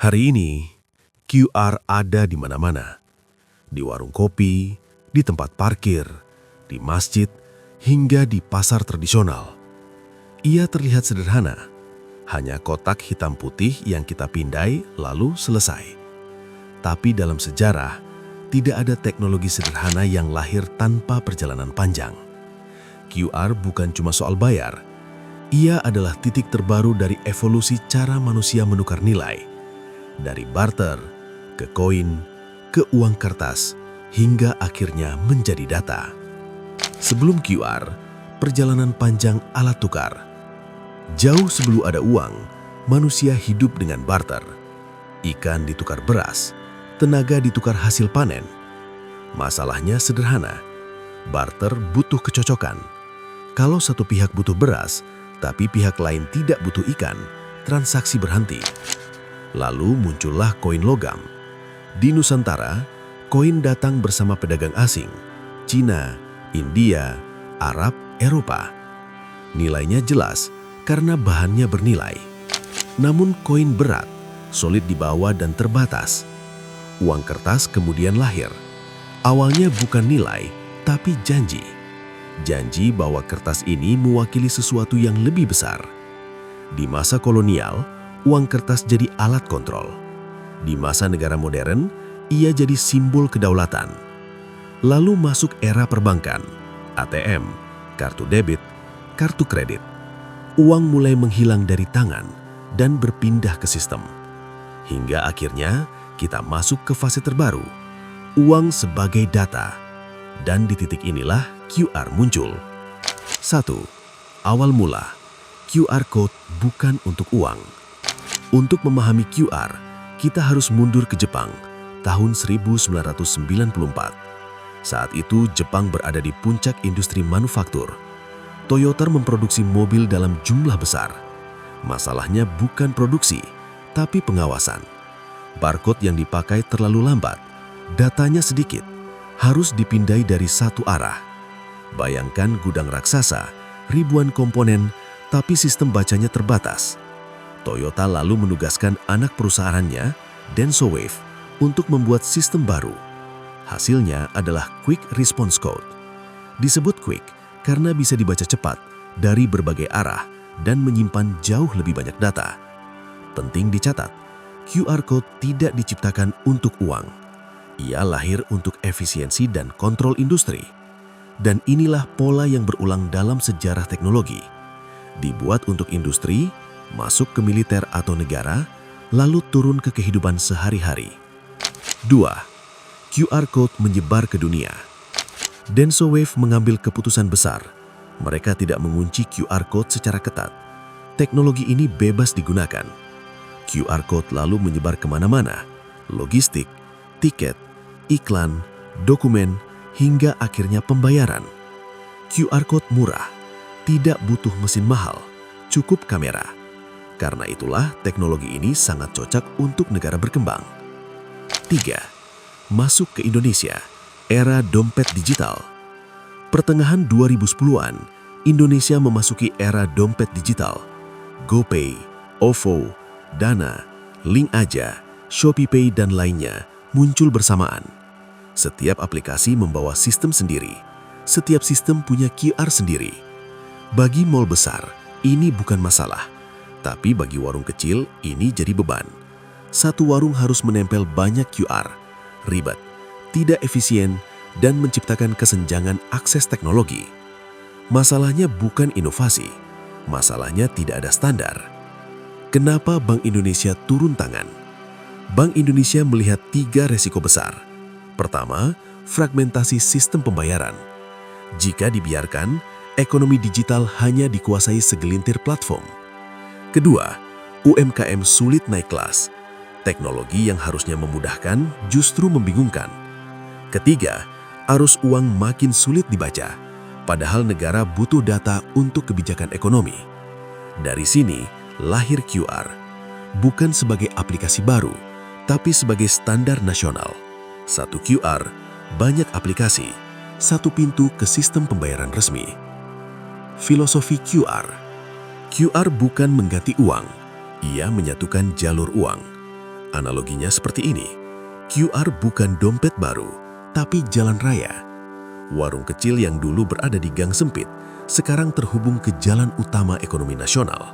Hari ini, QR ada di mana-mana. Di warung kopi, di tempat parkir, di masjid, hingga di pasar tradisional. Ia terlihat sederhana, hanya kotak hitam putih yang kita pindai lalu selesai. Tapi dalam sejarah, tidak ada teknologi sederhana yang lahir tanpa perjalanan panjang. QR bukan cuma soal bayar, ia adalah titik terbaru dari evolusi cara manusia menukar nilai. Dari barter, ke koin, ke uang kertas, hingga akhirnya menjadi data. Sebelum QR, perjalanan panjang alat tukar. Jauh sebelum ada uang, manusia hidup dengan barter. Ikan ditukar beras, tenaga ditukar hasil panen. Masalahnya sederhana, barter butuh kecocokan. Kalau satu pihak butuh beras, tapi pihak lain tidak butuh ikan, transaksi berhenti. Lalu muncullah koin logam. Di Nusantara, koin datang bersama pedagang asing, Cina, India, Arab, Eropa. Nilainya jelas karena bahannya bernilai. Namun koin berat, sulit dibawa dan terbatas. Uang kertas kemudian lahir. Awalnya bukan nilai, tapi janji. Janji bahwa kertas ini mewakili sesuatu yang lebih besar. Di masa kolonial, uang kertas jadi alat kontrol. Di masa negara modern, ia jadi simbol kedaulatan. Lalu masuk era perbankan, ATM, kartu debit, kartu kredit. Uang mulai menghilang dari tangan dan berpindah ke sistem. Hingga akhirnya kita masuk ke fase terbaru, uang sebagai data. Dan di titik inilah QR muncul. 1. Awal mula, QR Code bukan untuk uang. Untuk memahami QR, kita harus mundur ke Jepang, tahun 1994. Saat itu Jepang berada di puncak industri manufaktur. Toyota memproduksi mobil dalam jumlah besar. Masalahnya bukan produksi, tapi pengawasan. Barcode yang dipakai terlalu lambat, datanya sedikit, harus dipindai dari satu arah. Bayangkan gudang raksasa, ribuan komponen, tapi sistem bacanya terbatas. Toyota lalu menugaskan anak perusahaannya, Denso Wave, untuk membuat sistem baru. Hasilnya adalah Quick Response Code. Disebut quick karena bisa dibaca cepat dari berbagai arah dan menyimpan jauh lebih banyak data. Penting dicatat, QR Code tidak diciptakan untuk uang. Ia lahir untuk efisiensi dan kontrol industri. Dan inilah pola yang berulang dalam sejarah teknologi. Dibuat untuk industri, masuk ke militer atau negara, lalu turun ke kehidupan sehari-hari. 2. QR Code menyebar ke dunia. Denso Wave mengambil keputusan besar. Mereka tidak mengunci QR Code secara ketat. Teknologi ini bebas digunakan. QR Code lalu menyebar kemana-mana. Logistik, tiket, iklan, dokumen, hingga akhirnya pembayaran. QR Code murah, tidak butuh mesin mahal, cukup kamera. Karena itulah teknologi ini sangat cocok untuk negara berkembang. 3. Masuk ke Indonesia, era dompet digital. Pertengahan 2010-an, Indonesia memasuki era dompet digital. GoPay, OVO, Dana, Link Aja, ShopeePay, dan lainnya muncul bersamaan. Setiap aplikasi membawa sistem sendiri. Setiap sistem punya QR sendiri. Bagi mall besar, ini bukan masalah. Tapi bagi warung kecil, ini jadi beban. Satu warung harus menempel banyak QR. Ribet, tidak efisien, dan menciptakan kesenjangan akses teknologi. Masalahnya bukan inovasi. Masalahnya tidak ada standar. Kenapa Bank Indonesia turun tangan? Bank Indonesia melihat 3 resiko besar. Pertama, fragmentasi sistem pembayaran. Jika dibiarkan, ekonomi digital hanya dikuasai segelintir platform. Kedua, UMKM sulit naik kelas. Teknologi yang harusnya memudahkan justru membingungkan. Ketiga, arus uang makin sulit dibaca, padahal negara butuh data untuk kebijakan ekonomi. Dari sini, lahir QR, bukan sebagai aplikasi baru, tapi sebagai standar nasional. Satu QR, banyak aplikasi, satu pintu ke sistem pembayaran resmi. Filosofi QR bukan mengganti uang, ia menyatukan jalur uang. Analoginya seperti ini. QR bukan dompet baru, tapi jalan raya. Warung kecil yang dulu berada di gang sempit, sekarang terhubung ke jalan utama ekonomi nasional.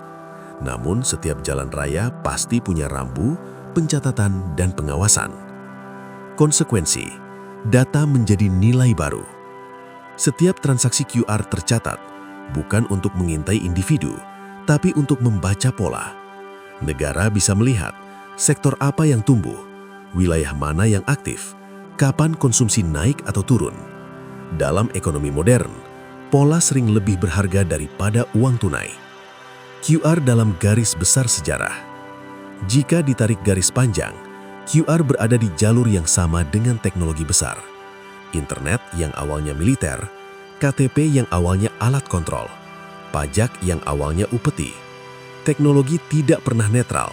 Namun setiap jalan raya pasti punya rambu, pencatatan, dan pengawasan. Konsekuensi, data menjadi nilai baru. Setiap transaksi QR tercatat, bukan untuk mengintai individu, tapi untuk membaca pola. Negara bisa melihat sektor apa yang tumbuh, wilayah mana yang aktif, kapan konsumsi naik atau turun. Dalam ekonomi modern, pola sering lebih berharga daripada uang tunai. QR dalam garis besar sejarah. Jika ditarik garis panjang, QR berada di jalur yang sama dengan teknologi besar. Internet yang awalnya militer, KTP yang awalnya alat kontrol, pajak yang awalnya upeti. Teknologi tidak pernah netral,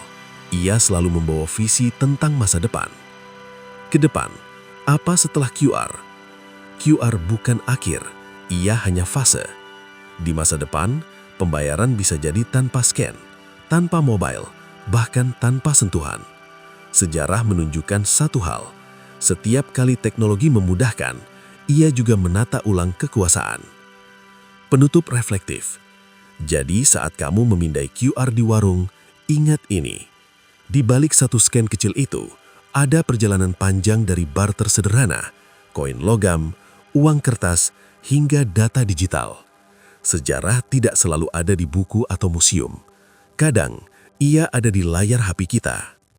ia selalu membawa visi tentang masa depan. Ke depan, apa setelah QR? QR bukan akhir, ia hanya fase. Di masa depan, pembayaran bisa jadi tanpa scan, tanpa mobile, bahkan tanpa sentuhan. Sejarah menunjukkan satu hal, setiap kali teknologi memudahkan, ia juga menata ulang kekuasaan. Penutup reflektif. Jadi saat kamu memindai QR di warung, ingat ini. Di balik satu scan kecil itu, ada perjalanan panjang dari barter sederhana, koin logam, uang kertas, hingga data digital. Sejarah tidak selalu ada di buku atau museum. Kadang, ia ada di layar HP kita.